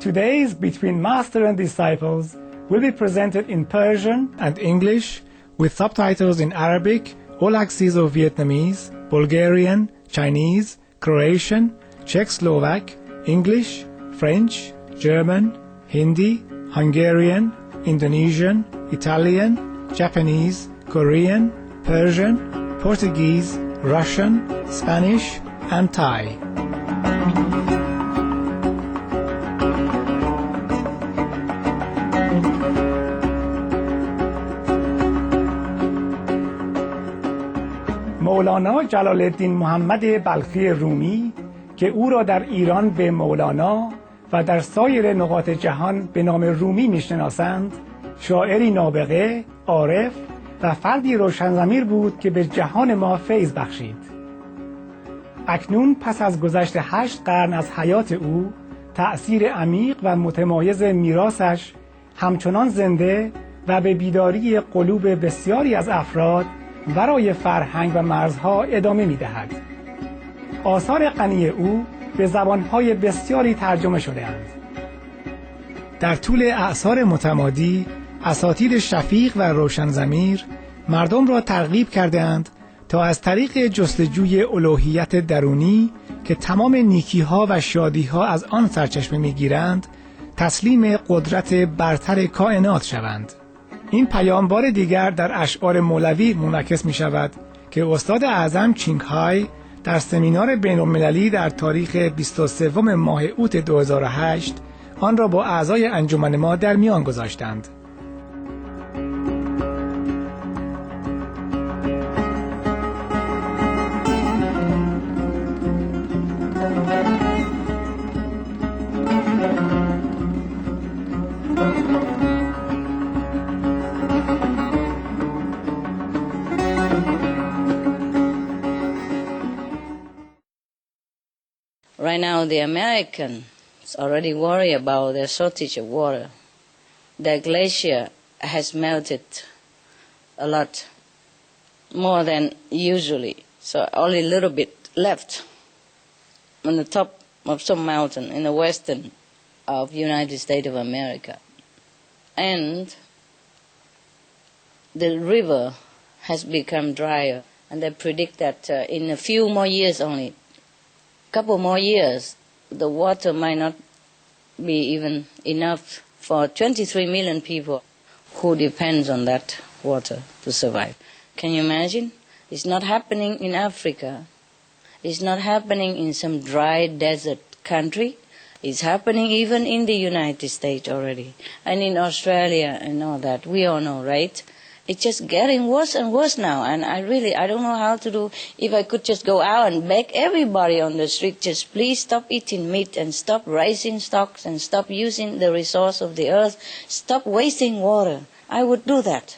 Today's Between Master and Disciples will be presented in Persian and English with subtitles in Arabic, all axes of Vietnamese, Bulgarian, Chinese, Croatian, Czech Slovak, English, French, German, Hindi, Hungarian, Indonesian, Italian, Japanese, Korean, Persian, Portuguese, Russian, Spanish, and Thai. مولانا جلال الدین محمد بلخی رومی که او را در ایران به مولانا و در سایر نقاط جهان به نام رومی میشناسند، شاعری نابغه، عارف و فردی روشنضمیر بود که به جهان ما فیض بخشید. اکنون پس از گذشت 8 قرن از حیات او، تأثیر عمیق و متمایز میراثش همچنان زنده و به بیداری قلوب بسیاری از افراد برای فرهنگ و مرزها ادامه می‌دهد. آثار غنی او به زبان‌های بسیاری ترجمه شده‌اند. در طول اعصار متمادی، اساطیر شفیق و روشنضمیر مردم را ترغیب کردند تا از طریق جستجوی الوهیت درونی که تمام نیکی‌ها و شادی‌ها از آن سرچشمه می‌گیرند، تسلیم قدرت برتر کائنات شوند. این پیام بار دیگر در اشعار مولوی منعکس می شود که استاد اعظم چینگهای در سمینار بین‌المللی در تاریخ 23 ماه اوت 2008 آن را با اعضای انجمن ما در میان گذاشتند. Right now, the Americans already worry about their shortage of water. The glacier has melted a lot, more than usually. So only a little bit left on the top of some mountain in the western of United States of America. And the river has become drier, and they predict that in a few more years only, couple more years, the water might not be even enough for 23 million people who depends on that water to survive. Can you imagine? It's not happening in Africa. It's not happening in some dry desert country. It's happening even in the United States already, and in Australia and all that. We all know, right? It's just getting worse and worse now, and I don't know how to do. If I could just go out and beg everybody on the street, just please stop eating meat and stop raising stocks and stop using the resource of the earth, stop wasting water, I would do that.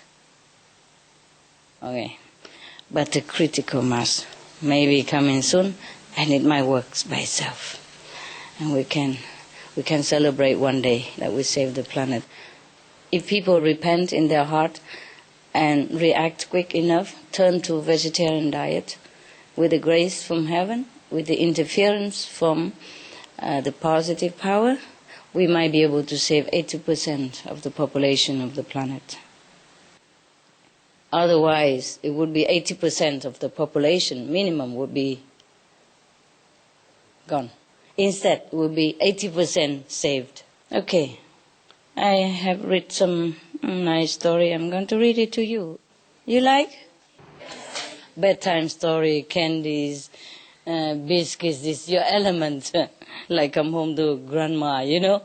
Okay, but the critical mass may be coming soon, and it might work by itself, and we can celebrate one day that we saved the planet. If people repent in their heart and react quick enough, turn to vegetarian diet with the grace from heaven, with the interference from the positive power, we might be able to save 80% of the population of the planet. Otherwise, it would be 80% of the population minimum would be gone. Instead, it would be 80% saved. Okay, I have read some nice story. I'm going to read it to you. You like? Bedtime story, candies, biscuits, this is your element. Like come home to grandma, you know.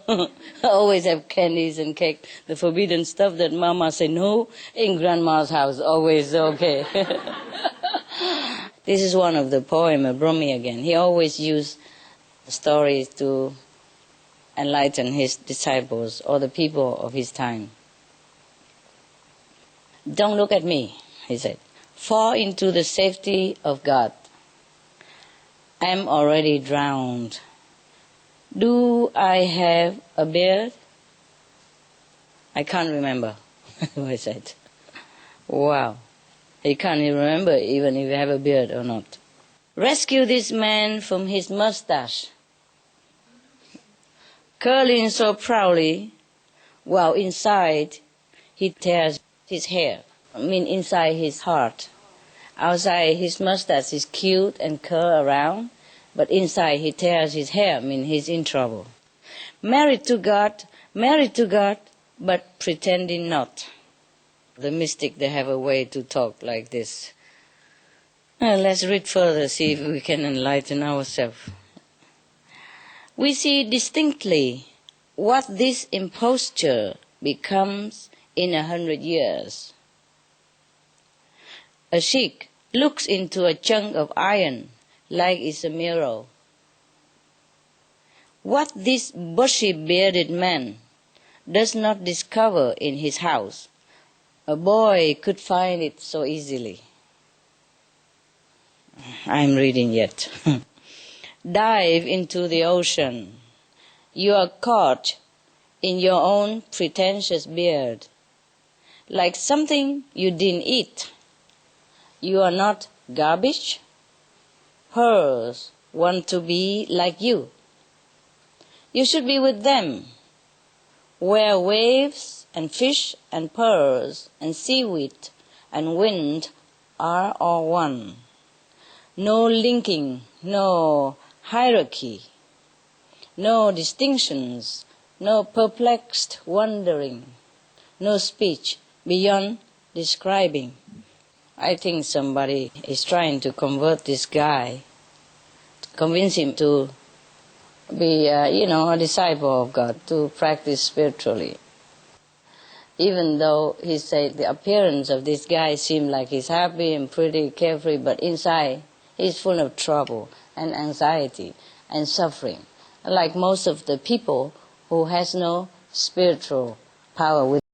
I always have candies and cake. The forbidden stuff that mama say no, in grandma's house, always okay. This is one of the poem of Rumi again. He always used stories to enlighten his disciples or the people of his time. Don't look at me, he said. Fall into the safety of God. I'm already drowned. Do I have a beard? I can't remember, I said. Wow. He can't even remember even if you have a beard or not. Rescue this man from his mustache. curling so proudly, while inside he tears his hair. I mean, inside his heart. Outside his mustache is cute and curl around, but inside he tears his hair. I mean, he's in trouble. Married to God, but pretending not. The mystic, they have a way to talk like this. Let's read further, see if we can enlighten ourselves. We see distinctly what this imposture becomes in 100 years. A sheikh looks into a chunk of iron like it's a mirror. What this bushy-bearded man does not discover in his house, a boy could find it so easily. I'm reading yet. Dive into the ocean. You are caught in your own pretentious beard, like something you didn't eat. You are not garbage. Pearls want to be like you. You should be with them, where waves and fish and pearls and seaweed and wind are all one. No linking, no hierarchy, no distinctions, no perplexed wondering, no speech beyond describing. I think somebody is trying to convert this guy, to convince him to be, a disciple of God, to practice spiritually. Even though he said the appearance of this guy seemed like he's happy and pretty carefree, but inside he's full of trouble and anxiety and suffering, like most of the people who has no spiritual power within.